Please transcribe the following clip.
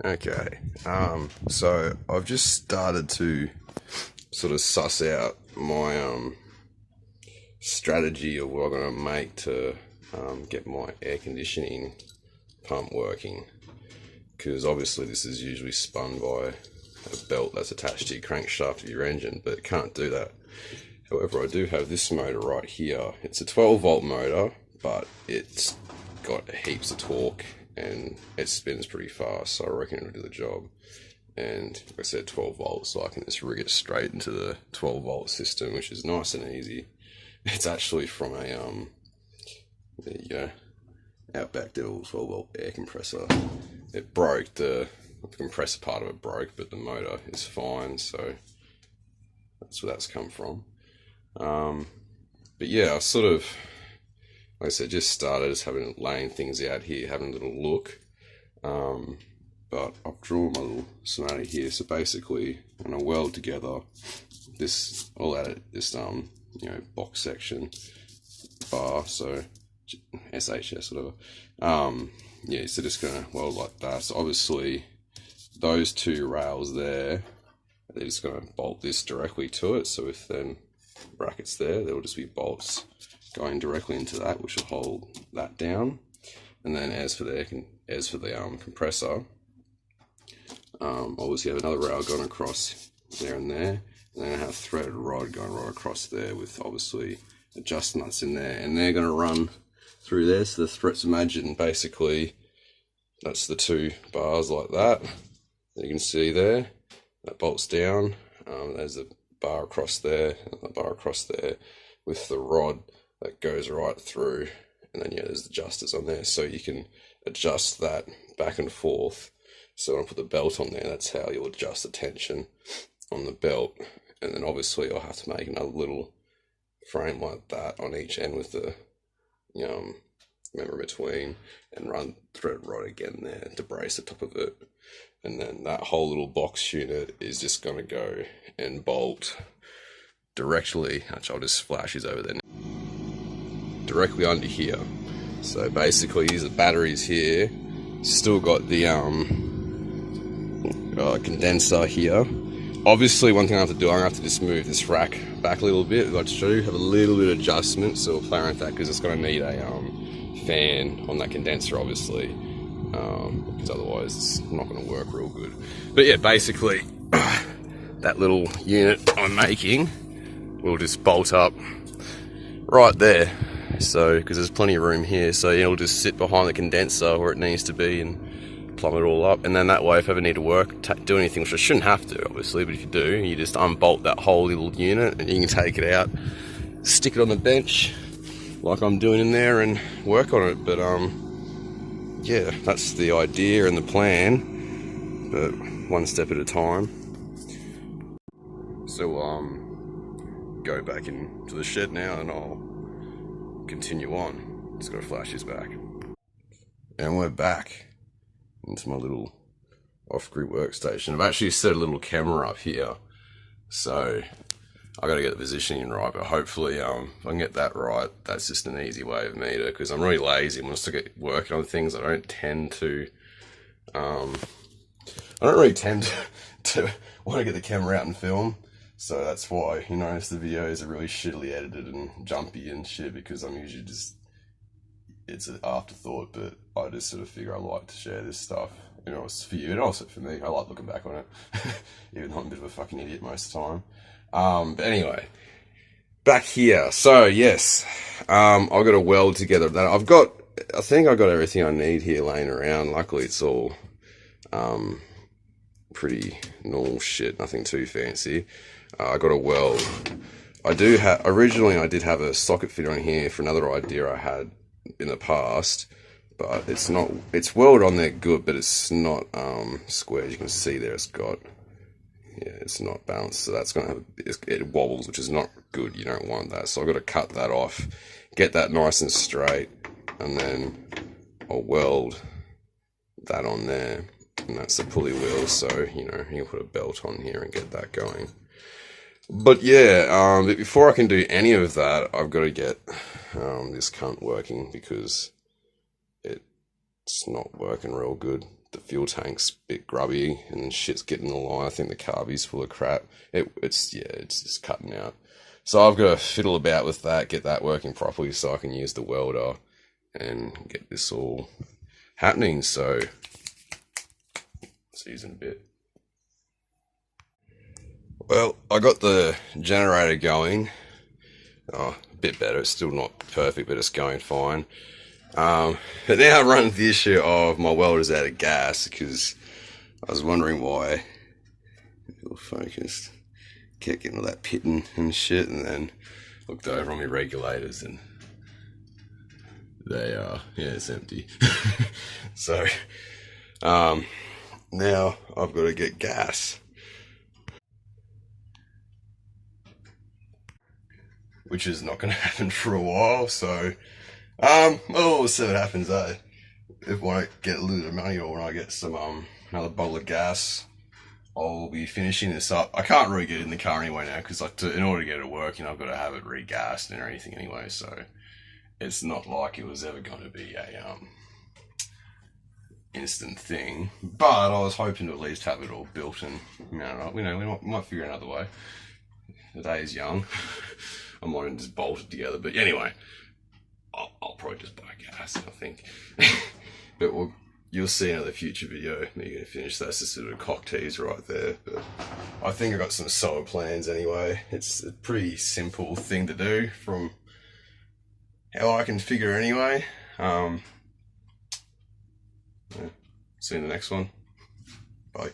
Okay, so I've just started to sort of suss out my strategy of what I'm going to make to get my air conditioning pump working, because obviously this is usually spun by a belt that's attached to your crankshaft of your engine, but it can't do that. However, I do have this motor right here. It's a 12-volt motor, but it's got heaps of torque and it spins pretty fast, so I reckon it'll do the job. And like I said, 12 volts, so I can just rig it straight into the 12-volt system, which is nice and easy. It's actually from a there you go, Outback Devil 12-volt air compressor. It broke, the compressor part of it broke, but the motor is fine, so that's where that's come from. But yeah, I sort of, like I said, just started just laying things out here, having a little look. But I've drawn my little schematic here. So basically, I'm gonna weld together this, all out of this box section bar, so SHS whatever. Yeah, so just gonna weld like that. So obviously, those two rails there, they're just gonna bolt this directly to it. So if then brackets there will just be bolts going directly into that, which will hold that down. And then as for the compressor, obviously have another rail going across there and there, and then I have threaded rod going right across there with obviously adjust nuts in there, and they're going to run through there. So the threads, imagine basically that's the two bars like that you can see there, that bolts down. There's a bar across there, and a bar across there with the rod that goes right through, and then yeah, there's adjusters on there, so you can adjust that back and forth. So when I put the belt on there, that's how you'll adjust the tension on the belt. And then obviously I'll have to make another little frame like that on each end with the member between, and run thread rod again there to brace the top of it. And then that whole little box unit is just going to go and bolt directly, actually I'll just flash these over there now, directly under here. So basically these are batteries here, still got the condenser here. Obviously one thing I have to do, I'm going to have to just move this rack back a little bit. I've got to show you, have a little bit of adjustment, so we'll play around with that, because it's going to need a fan on that condenser obviously, because otherwise it's not going to work real good. But yeah, basically that little unit I'm making will just bolt up right there, so because there's plenty of room here, so it'll just sit behind the condenser where it needs to be and plumb it all up. And then that way, if I ever need to work, do anything, which I shouldn't have to obviously, but if you do, you just unbolt that whole little unit and you can take it out, stick it on the bench like I'm doing in there and work on it. But yeah, that's the idea and the plan, but one step at a time. So go back into the shed now and I'll continue on. Just gotta flash this back. And we're back into my little off-grid workstation. I've actually set a little camera up here, so I gotta get the positioning right, but hopefully if I can get that right, that's just an easy way of me to, because I'm really lazy. Once I get working on things, I don't really tend to want to get the camera out and film. So that's why you notice the videos are really shittily edited and jumpy and shit, because I'm usually just, it's an afterthought, but I just sort of figure I like to share this stuff. You know, it's for you and also for me. I like looking back on it, even though I'm a bit of a fucking idiot most of the time. But anyway, back here. So yes, I've got to weld together that. I think I've got everything I need here laying around. Luckily it's all pretty normal shit, nothing too fancy. I got a weld. Originally I did have a socket fit on here for another idea I had in the past, but it's welded on there good, but it's not square. As you can see there, it's not balanced, so that's gonna have, it wobbles, which is not good. You don't want that, so I've got to cut that off, get that nice and straight, and then I'll weld that on there, and that's the pulley wheel, so you can put a belt on here and get that going. But yeah, but before I can do any of that, I've got to get this cunt working, because it's not working real good. The fuel tank's a bit grubby and then shit's getting in the line. I think the carby's full of crap. It's just cutting out. So I've got to fiddle about with that, get that working properly so I can use the welder and get this all happening. So see you in a bit. Well, I got the generator going. Oh, a bit better. It's still not perfect, but it's going fine. But now I run into the issue of my welder's out of gas because I was wondering why. Little focused. Kept getting all that pitting and shit, and then looked over on my regulators and they are, yeah, it's empty. So, now I've got to get gas, which is not going to happen for a while. So, well, we'll see what happens. If when I get a little bit of money or when I get some another bottle of gas, I'll be finishing this up. I can't really get it in the car anyway now because in order to get it working, I've got to have it regassed and anything anyway. So it's not like it was ever going to be a instant thing. But I was hoping to at least have it all built, and we might figure another way. The day is young. I might just bolt it together. But anyway, I'll probably just buy gas, I think. But you'll see in another future video. You're going to finish that. That's just sort of cock tease right there. But I think I got some solid plans anyway. It's a pretty simple thing to do from how I can figure anyway. See you in the next one. Bye.